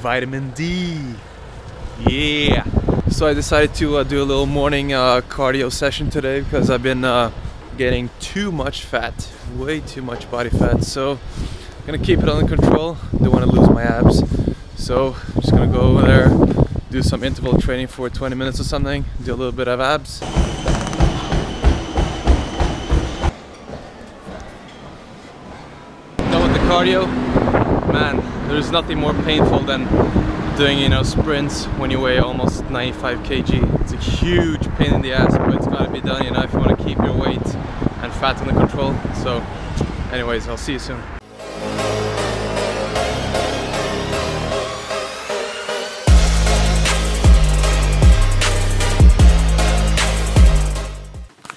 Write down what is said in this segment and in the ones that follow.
Vitamin D. Yeah. So I decided to do a little morning cardio session today because I've been getting too much fat, way too much body fat. So I'm gonna keep it under control. Don't want to lose my abs. So I'm just gonna go over there, do some interval training for 20 minutes or something, do a little bit of abs. Done with the cardio. Man, there's nothing more painful than doing, sprints when you weigh almost 95 kg. It's a huge pain in the ass, but it's gotta be done, if you want to keep your weight and fat under control. So anyways, I'll see you soon.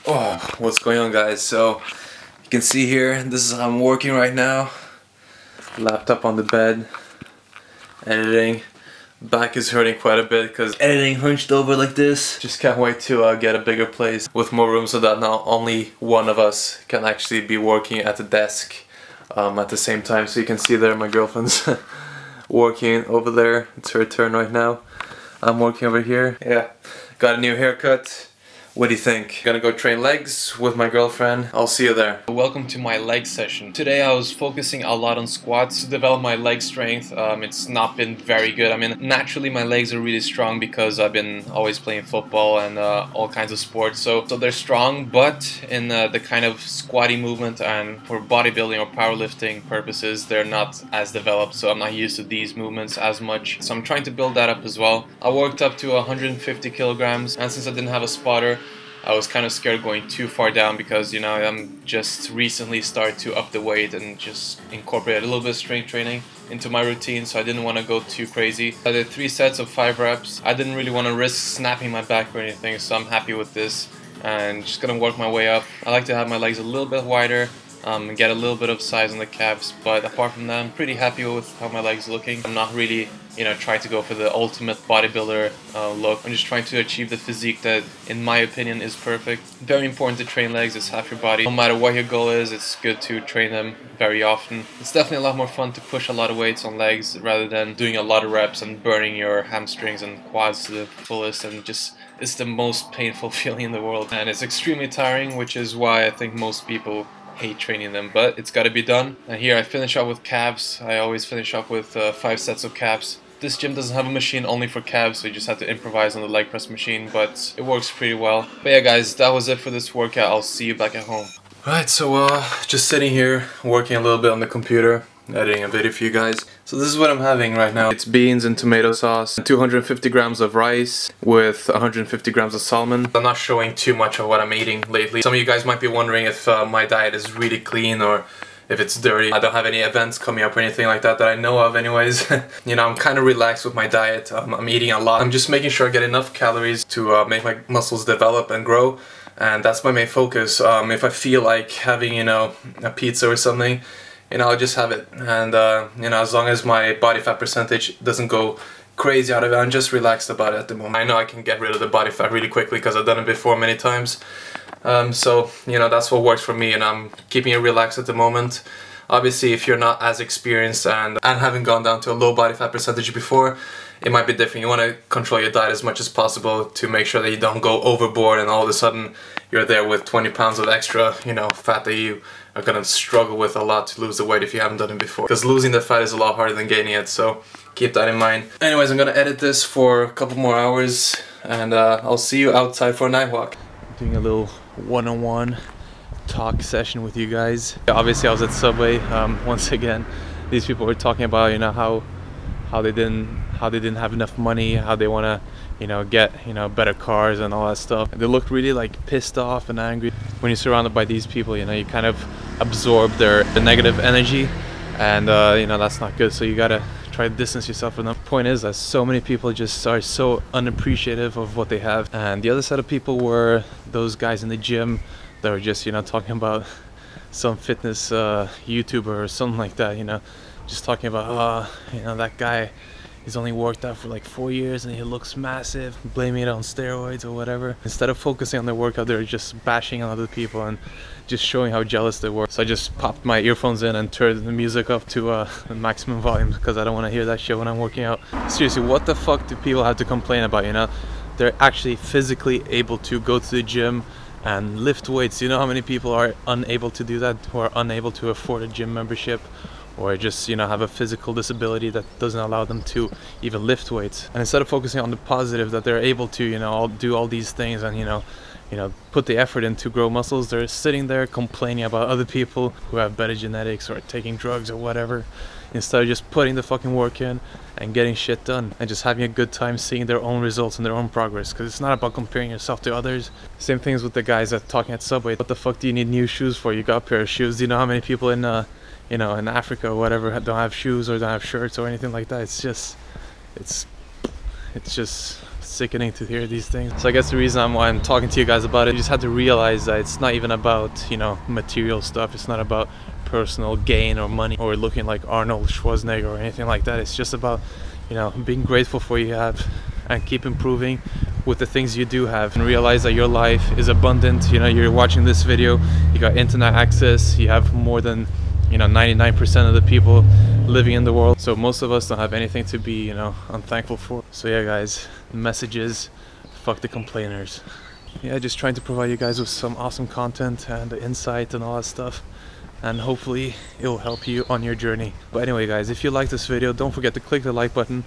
Oh, what's going on, guys? So you can see here, this is how I'm working right now. Laptop on the bed, editing. Back is hurting quite a bit because editing hunched over like this. Just can't wait to get a bigger place with more room so that now only one of us can actually be working at the desk at the same time. So you can see there my girlfriend's working over there. It's her turn right now. I'm working over here. Yeah, got a new haircut. What do you think? Gonna go train legs with my girlfriend. I'll see you there. Welcome to my leg session. Today I was focusing a lot on squats to develop my leg strength. It's not been very good. I mean, naturally my legs are really strong because I've been always playing football and all kinds of sports. So they're strong, but in the kind of squatty movement and for bodybuilding or powerlifting purposes, they're not as developed. So I'm not used to these movements as much. So I'm trying to build that up as well. I worked up to 150 kilograms, and since I didn't have a spotter, I was kind of scared going too far down because, I'm just recently started to up the weight and just incorporate a little bit of strength training into my routine, so I didn't want to go too crazy. I did 3 sets of 5 reps. I didn't really want to risk snapping my back or anything, so I'm happy with this and just gonna work my way up. I like to have my legs a little bit wider, get a little bit of size on the calves, but apart from that, I'm pretty happy with how my legs are looking. I'm not really trying to go for the ultimate bodybuilder look. I'm just trying to achieve the physique that, in my opinion, is perfect. Very important to train legs. It's half your body. No matter what your goal is, it's good to train them very often. It's definitely a lot more fun to push a lot of weights on legs rather than doing a lot of reps and burning your hamstrings and quads to the fullest, and just it's the most painful feeling in the world. And it's extremely tiring, which is why I think most people hate training them, but it's got to be done. And here I finish up with calves. I always finish up with 5 sets of calves. This gym doesn't have a machine only for calves, so you just have to improvise on the leg press machine, but it works pretty well. But yeah, guys, that was it for this workout. I'll see you back at home. Alright, so just sitting here working a little bit on the computer, editing a video for you guys. So this is what I'm having right now. It's beans and tomato sauce, 250 grams of rice with 150 grams of salmon. I'm not showing too much of what I'm eating lately. Some of you guys might be wondering if my diet is really clean or if it's dirty. I don't have any events coming up or anything like that I know of anyways. I'm kind of relaxed with my diet. I'm eating a lot. I'm just making sure I get enough calories to make my muscles develop and grow. And that's my main focus. If I feel like having, a pizza or something, I'll just have it. And, as long as my body fat percentage doesn't go crazy out of it, I'm just relaxed about it at the moment. I know I can get rid of the body fat really quickly because I've done it before many times. So, that's what works for me, and I'm keeping it relaxed at the moment. Obviously, if you're not as experienced and haven't gone down to a low body fat percentage before, it might be different. You want to control your diet as much as possible to make sure that you don't go overboard and all of a sudden you're there with 20 pounds of extra, fat that you are going to struggle with a lot to lose the weight if you haven't done it before. Because losing the fat is a lot harder than gaining it, so keep that in mind. Anyways, I'm going to edit this for a couple more hours, and I'll see you outside for a night walk. Doing a little one-on-one talk session with you guys. Obviously I was at Subway. Once again, these people were talking about how they didn't have enough money, how they want to get better cars and all that stuff. They looked really like pissed off and angry. When you're surrounded by these people, you kind of absorb the negative energy, and that's not good. So you gotta try to distance yourself from them. Point is that so many people just are so unappreciative of what they have, and the other side of people were those guys in the gym that were just talking about some fitness YouTuber or something like that, just talking about that guy he's only worked out for like 4 years and he looks massive, blaming it on steroids or whatever. Instead of focusing on their workout, they're just bashing on other people and just showing how jealous they were. So I just popped my earphones in and turned the music up to the maximum volume because I don't want to hear that shit when I'm working out. Seriously, what the fuck do people have to complain about, you know? They're actually physically able to go to the gym and lift weights. You know how many people are unable to do that, who are unable to afford a gym membership, or just, you know, have a physical disability that doesn't allow them to even lift weights. And instead of focusing on the positive that they're able to, you know, do all these things and, you know, put the effort in to grow muscles, they're sitting there complaining about other people who have better genetics or taking drugs or whatever, instead of just putting the fucking work in and getting shit done and just having a good time seeing their own results and their own progress. Because it's not about comparing yourself to others. Same things with the guys that talking at Subway. What the fuck do you need new shoes for? You got a pair of shoes. Do you know how many people in you know, in Africa or whatever don't have shoes or don't have shirts or anything like that? It's just sickening to hear these things. So I guess the reason why I'm talking to you guys about it, you just had to realize that it's not even about, you know, material stuff. It's not about personal gain or money or looking like Arnold Schwarzenegger or anything like that. It's just about, you know, being grateful for what you have and keep improving with the things you do have, and realize that your life is abundant. You know, you're watching this video, you got internet access, you have more than, you know, 99% of the people living in the world. So most of us don't have anything to be, you know, unthankful for. So yeah guys, the message is fuck the complainers. Yeah, just trying to provide you guys with some awesome content and insight and all that stuff, and hopefully it will help you on your journey. But anyway guys, if you like this video, don't forget to click the like button.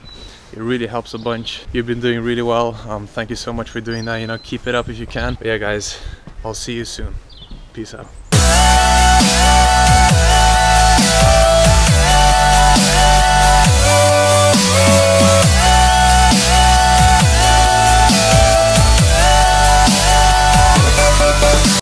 It really helps a bunch. You've been doing really well. Thank you so much for doing that. You know, keep it up if you can. But yeah guys, I'll see you soon. Peace out.